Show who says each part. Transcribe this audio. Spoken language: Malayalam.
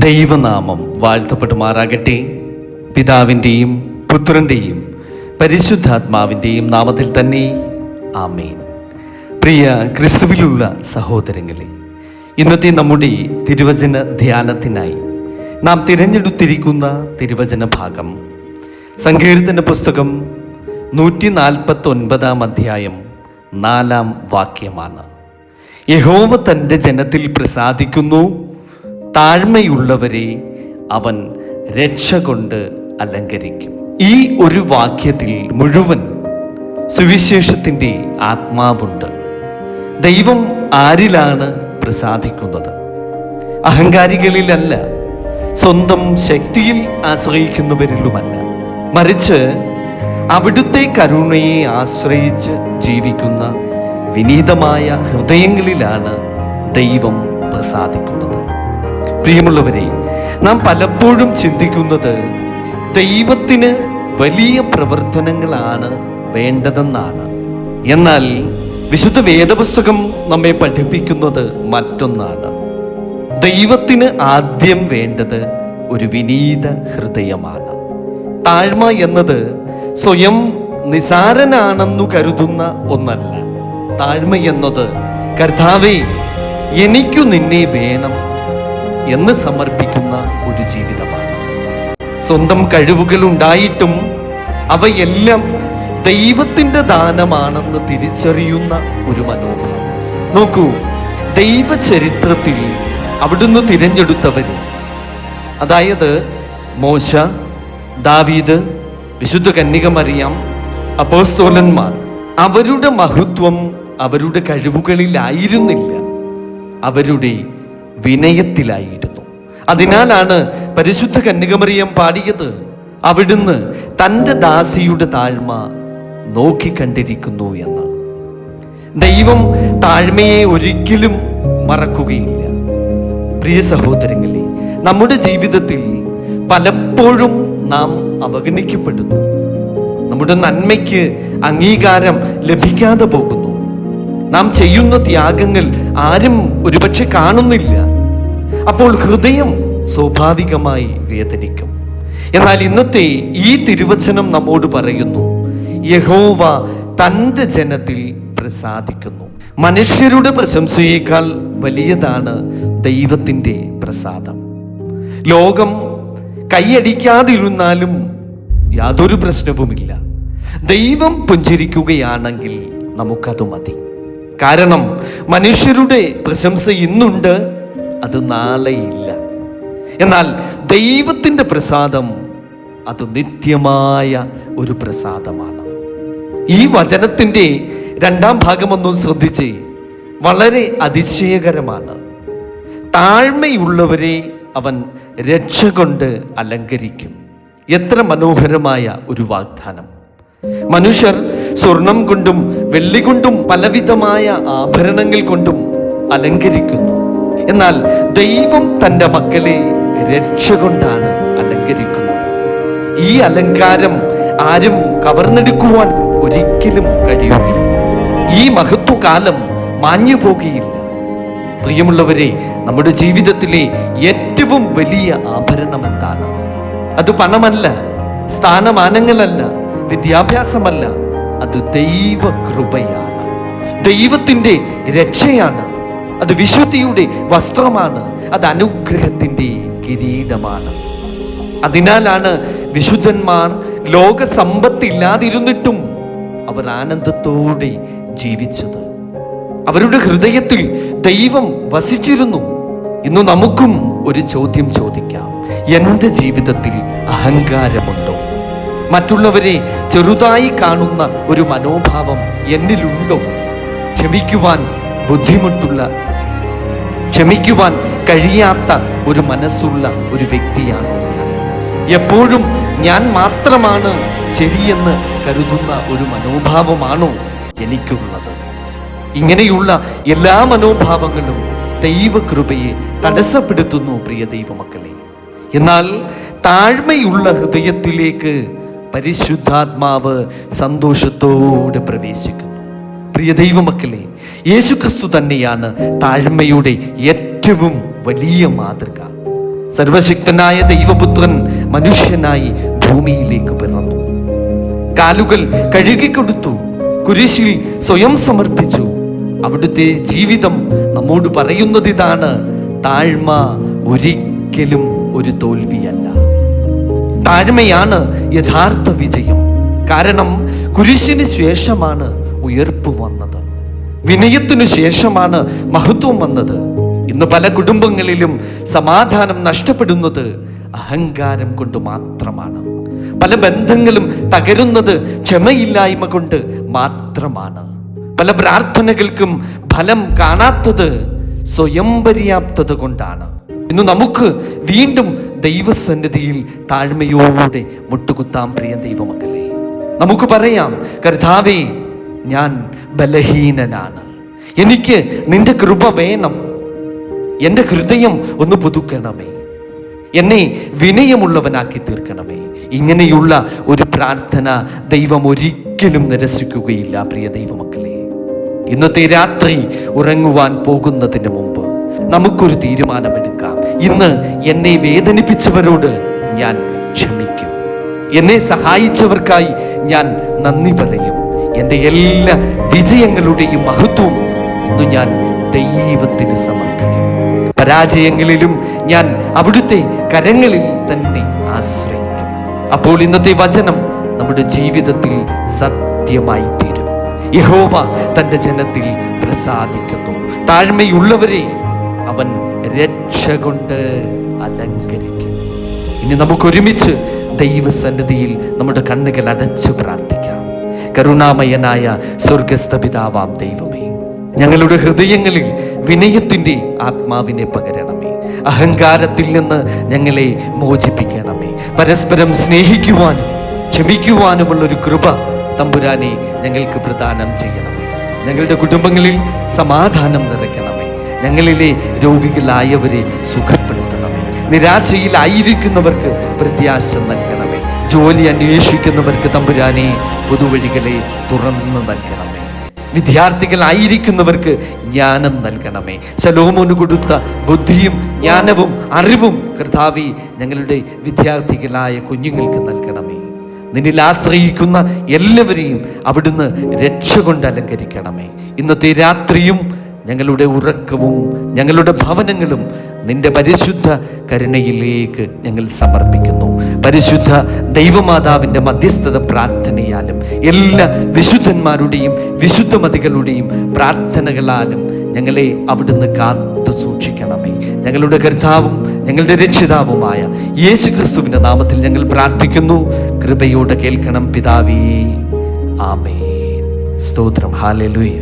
Speaker 1: ദൈവനാമം വാഴ്ത്തപ്പെടുമാറാകട്ടെ. പിതാവിൻ്റെയും പുത്രൻ്റെയും പരിശുദ്ധാത്മാവിൻ്റെയും നാമത്തിൽ തന്നെ ആമേൻ. പ്രിയ ക്രിസ്തുവിലുള്ള സഹോദരങ്ങളെ, ഇന്നത്തെ നമ്മുടെ തിരുവചന ധ്യാനത്തിനായി നാം തിരഞ്ഞെടുത്തിരിക്കുന്ന തിരുവചന ഭാഗം സങ്കീർത്തന പുസ്തകം 149 അധ്യായം 4 വാക്യമാണ്. യഹോവ തൻ്റെ ജനത്തിൽ പ്രസാദിക്കുന്നു, താഴ്മയുള്ളവരെ അവൻ രക്ഷ കൊണ്ട് അലങ്കരിക്കും. ഈ ഒരു വാക്യത്തിൽ മുഴുവൻ സുവിശേഷത്തിൻ്റെ ആത്മാവുണ്ട്. ദൈവം ആരിലാണ് പ്രസാദിക്കുന്നത്? അഹങ്കാരികളിലല്ല, സ്വന്തം ശക്തിയിൽ ആശ്രയിക്കുന്നവരിലുമല്ല, മറിച്ച് അവിടുത്തെ കരുണയെ ആശ്രയിച്ച് ജീവിക്കുന്ന വിനീതമായ ഹൃദയങ്ങളിലാണ് ദൈവം പ്രസാദിക്കുന്നത്. പ്രിയമുള്ളവരെ, നാം പലപ്പോഴും ചിന്തിക്കുന്നത് ദൈവത്തിന് വലിയ പ്രവർത്തനങ്ങളാണ് വേണ്ടതെന്നാണ്. എന്നാൽ വിശുദ്ധ വേദപുസ്തകം നമ്മെ പഠിപ്പിക്കുന്നത് മറ്റൊന്നാണ്. ദൈവത്തിന് ആദ്യം വേണ്ടത് ഒരു വിനീത ഹൃദയമാണ്. താഴ്മ എന്നത് സ്വയം നിസാരനാണെന്നു കരുതുന്ന ഒന്നല്ല. താഴ്മ എന്നത് കർത്താവേ, എനിക്കു നിന്നെ വേണം എന്ന് സമർപ്പിക്കുന്ന ഒരു ജീവിതമാണ്. സ്വന്തം കഴിവുകൾ ഉണ്ടായിട്ടും അവയെല്ലാം ദൈവത്തിൻ്റെ ദാനമാണെന്ന് തിരിച്ചറിയുന്ന ഒരു മനോഭാവം. നോക്കൂ, ദൈവചരിത്രത്തിൽ അവിടുന്ന് തിരഞ്ഞെടുത്തവരെ, അതായത് മോശ, ദാവീദ്, വിശുദ്ധ കന്യക മറിയാം, അപ്പോസ്തലന്മാർ, അവരുടെ മഹത്വം അവരുടെ കഴിവുകളിലായിരുന്നില്ല, അവരുടെ വിനയത്തിലായിരുന്നു. അതിനാലാണ് പരിശുദ്ധ കന്യക മറിയം പാടിയത്, അവിടുന്ന് തൻ്റെ ദാസിയുടെ താഴ്മ നോക്കിക്കണ്ടിരിക്കുന്നു എന്ന്. ദൈവം താഴ്മയെ ഒരിക്കലും മറക്കുകയില്ല. പ്രിയ സഹോദരങ്ങളെ, നമ്മുടെ ജീവിതത്തിൽ പലപ്പോഴും നാം അവഗണിക്കപ്പെടുന്നു. നമ്മുടെ നന്മയ്ക്ക് അംഗീകാരം ലഭിക്കാതെ പോകുന്നു. നാം ചെയ്യുന്ന ത്യാഗങ്ങൾ ആരും ഒരുപക്ഷെ കാണുന്നില്ല. അപ്പോൾ ഹൃദയം സ്വാഭാവികമായി വേദനിക്കും. എന്നാൽ ഇന്നത്തെ ഈ തിരുവചനം നമ്മോട് പറയുന്നു, യഹോവ തൻ്റെ ജനത്തിൽ പ്രസാദിക്കുന്നു. മനുഷ്യരുടെ പ്രശംസയേക്കാൾ വലിയതാണ് ദൈവത്തിൻ്റെ പ്രസാദം. ലോകം കൈയടിക്കാതിരുന്നാലും യാതൊരു പ്രശ്നവുമില്ല. ദൈവം പുഞ്ചിരിക്കുകയാണെങ്കിൽ നമുക്കത് മതി. കാരണം മനുഷ്യരുടെ പ്രശംസ ഇന്നുണ്ട്, അത് നാളെ ഇല്ല. എന്നാൽ ദൈവത്തിൻ്റെ പ്രസാദം അത് നിത്യമായ ഒരു പ്രസാദമാണ്. ഈ വചനത്തിൻ്റെ 2 ഭാഗമൊന്ന് ശ്രദ്ധിച്ച്, വളരെ അതിശയകരമാണ്. താഴ്മയുള്ളവരെ അവൻ രക്ഷ കൊണ്ട് അലങ്കരിക്കും. എത്ര മനോഹരമായ ഒരു വാഗ്ദാനം! മനുഷ്യർ സ്വർണം കൊണ്ടും വെള്ളി കൊണ്ടും പലവിധമായ ആഭരണങ്ങൾ കൊണ്ടും അലങ്കരിക്കുന്നു. എന്നാൽ ദൈവം തൻ്റെ മക്കളെ രക്ഷ കൊണ്ടാണ് അലങ്കരിക്കുന്നത്. ഈ അലങ്കാരം ആരും കവർന്നെടുക്കുവാൻ ഒരിക്കലും കഴിയുകയില്ല. ഈ മഹത്വകാലം മാഞ്ഞു പോകുകയില്ല. പ്രിയമുള്ളവരെ, നമ്മുടെ ജീവിതത്തിലെ ഏറ്റവും വലിയ ആഭരണം എന്താണ്? അത് പണമല്ല, സ്ഥാനമാനങ്ങളല്ല, വിദ്യാഭ്യാസമല്ല, അത് ദൈവകൃപയാണ്, ദൈവത്തിൻ്റെ രക്ഷയാണ്, അത് വിശുദ്ധിയുടെ വസ്ത്രമാണ്, അത് അനുഗ്രഹത്തിൻ്റെ കിരീടമാണ്. അതിനാലാണ് വിശുദ്ധന്മാർ ലോകസമ്പത്തില്ലാതിരുന്നിട്ടും അവർ ആനന്ദത്തോടെ ജീവിച്ചത്. അവരുടെ ഹൃദയത്തിൽ ദൈവം വസിച്ചിരുന്നു. ഇന്ന് നമുക്കും ഒരു ചോദ്യം ചോദിക്കാം: എൻ്റെ ജീവിതത്തിൽ അഹങ്കാരമുണ്ടോ? മറ്റുള്ളവരെ ചെറുതായി കാണുന്ന ഒരു മനോഭാവം എന്നിലുണ്ടോ? ക്ഷമിക്കുവാൻ കഴിയാത്ത ഒരു മനസ്സുള്ള ഒരു വ്യക്തിയാണോ ഞാൻ? എപ്പോഴും ഞാൻ മാത്രമാണ് ശരിയെന്ന് കരുതുന്ന ഒരു മനോഭാവമാണോ എനിക്കുള്ളത്? ഇങ്ങനെയുള്ള എല്ലാ മനോഭാവങ്ങളും ദൈവകൃപയെ തടസ്സപ്പെടുത്തുന്നു. പ്രിയ ദൈവമക്കളെ, എന്നാൽ താഴ്മയുള്ള ഹൃദയത്തിലേക്ക് പരിശുദ്ധാത്മാവ് സന്തോഷത്തോടെ പ്രവേശിക്കുന്നു. പ്രിയ ദൈവമക്കളെ, യേശുക്രിസ്തു തന്നെയാണ് താഴ്മയുടെ ഏറ്റവും വലിയ മാതൃക. സർവശക്തനായ ദൈവപുത്രൻ മനുഷ്യനായി ഭൂമിയിലേക്ക് പിറന്നു. കാലുകൾ കഴുകിക്കൊടുത്തു, കുരിശിൽ സ്വയം സമർപ്പിച്ചു. അവിടുത്തെ ജീവിതം നമ്മോട് പറയുന്നത് ഇതാണ്: താഴ്മ ഒരിക്കലും ഒരു തോൽവിയല്ല. താഴ്മയാണ് യഥാർത്ഥ വിജയം. കാരണം കുരിശിന് ശേഷമാണ് ഉയർപ്പ് വന്നത്. വിനയത്തിനു ശേഷമാണ് മഹത്വം വന്നത്. ഇന്ന് പല കുടുംബങ്ങളിലും സമാധാനം നഷ്ടപ്പെടുന്നത് അഹങ്കാരം കൊണ്ട് മാത്രമാണ്. പല ബന്ധങ്ങളും തകരുന്നത് ക്ഷമയില്ലായ്മ കൊണ്ട് മാത്രമാണ്. പല പ്രാർത്ഥനകൾക്കും ഫലം കാണാത്തത് സ്വയം പര്യാപ്തത കൊണ്ടാണ്. ഇന്ന് നമുക്ക് വീണ്ടും ദൈവസന്നിധിയിൽ താഴ്മയോടെ മുട്ടുകുത്താം. പ്രിയ ദൈവമക്കളെ, നമുക്ക് പറയാം: കർത്താവേ, ഞാൻ ബലഹീനനാണ്, എനിക്ക് നിന്റെ കൃപ വേണം. എൻ്റെ ഹൃദയം ഒന്ന് പുതുക്കണമേ, എന്നെ വിനയമുള്ളവനാക്കി തീർക്കണമേ. ഇങ്ങനെയുള്ള ഒരു പ്രാർത്ഥന ദൈവം ഒരിക്കലും നിരസിക്കുകയില്ല. പ്രിയ ദൈവമക്കളെ, ഇന്നത്തെ രാത്രി ഉറങ്ങുവാൻ പോകുന്നതിന് മുമ്പ് നമുക്കൊരു തീരുമാനമെടുക്കാം. ഇന്ന് എന്നെ വേദനിപ്പിച്ചവരോട് ഞാൻ ക്ഷമിക്കും. എന്നെ സഹായിച്ചവർക്കായി ഞാൻ നന്ദി പറയും. എൻ്റെ എല്ലാ വിജയങ്ങളുടെയും മഹത്വം ഇന്ന് ഞാൻ ദൈവത്തിന് സമർപ്പിക്കും. പരാജയങ്ങളിലും ഞാൻ അവിടുത്തെ കരങ്ങളിൽ തന്നെ ആശ്രയിക്കും. അപ്പോൾ ഇന്നത്തെ വചനം നമ്മുടെ ജീവിതത്തിൽ സത്യമായി തീരും. യഹോവ തൻ്റെ ജനത്തിൽ പ്രസാദിക്കുന്നു. താഴ്മയുള്ളവരെ അവൻ രക്ഷ കൊണ്ട് അലങ്കരിക്കും. ഇനി നമുക്കൊരുമിച്ച് ദൈവസന്നിധിയിൽ നമ്മുടെ കണ്ണുകൾ അടച്ചു പ്രാർത്ഥിക്കാം. കരുണാമയനായ സ്വർഗസ്ഥ പിതാവാം ദൈവമേ, ഞങ്ങളുടെ ഹൃദയങ്ങളിൽ വിനയത്തിൻ്റെ ആത്മാവിനെ പകരണമേ. അഹങ്കാരത്തിൽ നിന്ന് ഞങ്ങളെ മോചിപ്പിക്കണമേ. പരസ്പരം സ്നേഹിക്കുവാനും ക്ഷമിക്കുവാനുമുള്ളൊരു കൃപ തമ്പുരാനെ ഞങ്ങൾക്ക് പ്രദാനം ചെയ്യണമേ. ഞങ്ങളുടെ കുടുംബങ്ങളിൽ സമാധാനം നിറയ്ക്കണമേ. ഞങ്ങളിലെ രോഗികളായവരെ സുഖപ്പെടുത്തണമേ. നിരാശയിലായിരിക്കുന്നവർക്ക് പ്രത്യാശ നൽകണമേ. ജോലി അന്വേഷിക്കുന്നവർക്ക് തമ്പുരാനെ പുതുവഴികളെ തുറന്നു നൽകണമേ. വിദ്യാർത്ഥികളായിരിക്കുന്നവർക്ക് ജ്ഞാനം നൽകണമേ. ശലോമോന് കൊടുത്ത ബുദ്ധിയും ജ്ഞാനവും അറിവും കർത്താവേ ഞങ്ങളുടെ വിദ്യാർത്ഥികളായ കുഞ്ഞുങ്ങൾക്ക് നൽകണമേ. നിന്നിൽ ആശ്രയിക്കുന്ന എല്ലാവരെയും അവിടുന്ന് രക്ഷ കൊണ്ട് അലങ്കരിക്കണമേ. ഇന്നത്തെ രാത്രിയും ഞങ്ങളുടെ ഉറക്കവും ഞങ്ങളുടെ ഭവനങ്ങളും നിന്റെ പരിശുദ്ധ കരുണയിലേക്ക് ഞങ്ങൾ സമർപ്പിക്കുന്നു. പരിശുദ്ധ ദൈവമാതാവിൻ്റെ മധ്യസ്ഥത പ്രാർത്ഥനയാലും എല്ലാ വിശുദ്ധന്മാരുടെയും വിശുദ്ധമതികളുടെയും പ്രാർത്ഥനകളാലും ഞങ്ങളെ അവിടുന്ന് കാത്തു സൂക്ഷിക്കണമേ. ഞങ്ങളുടെ കർത്താവും ഞങ്ങളുടെ രക്ഷിതാവുമായ യേശുക്രിസ്തുവിൻ്റെ നാമത്തിൽ ഞങ്ങൾ പ്രാർത്ഥിക്കുന്നു. കൃപയോടെ കേൾക്കണം പിതാവേ. ആമേൻ. സ്തോത്രം. ഹല്ലേലൂയ.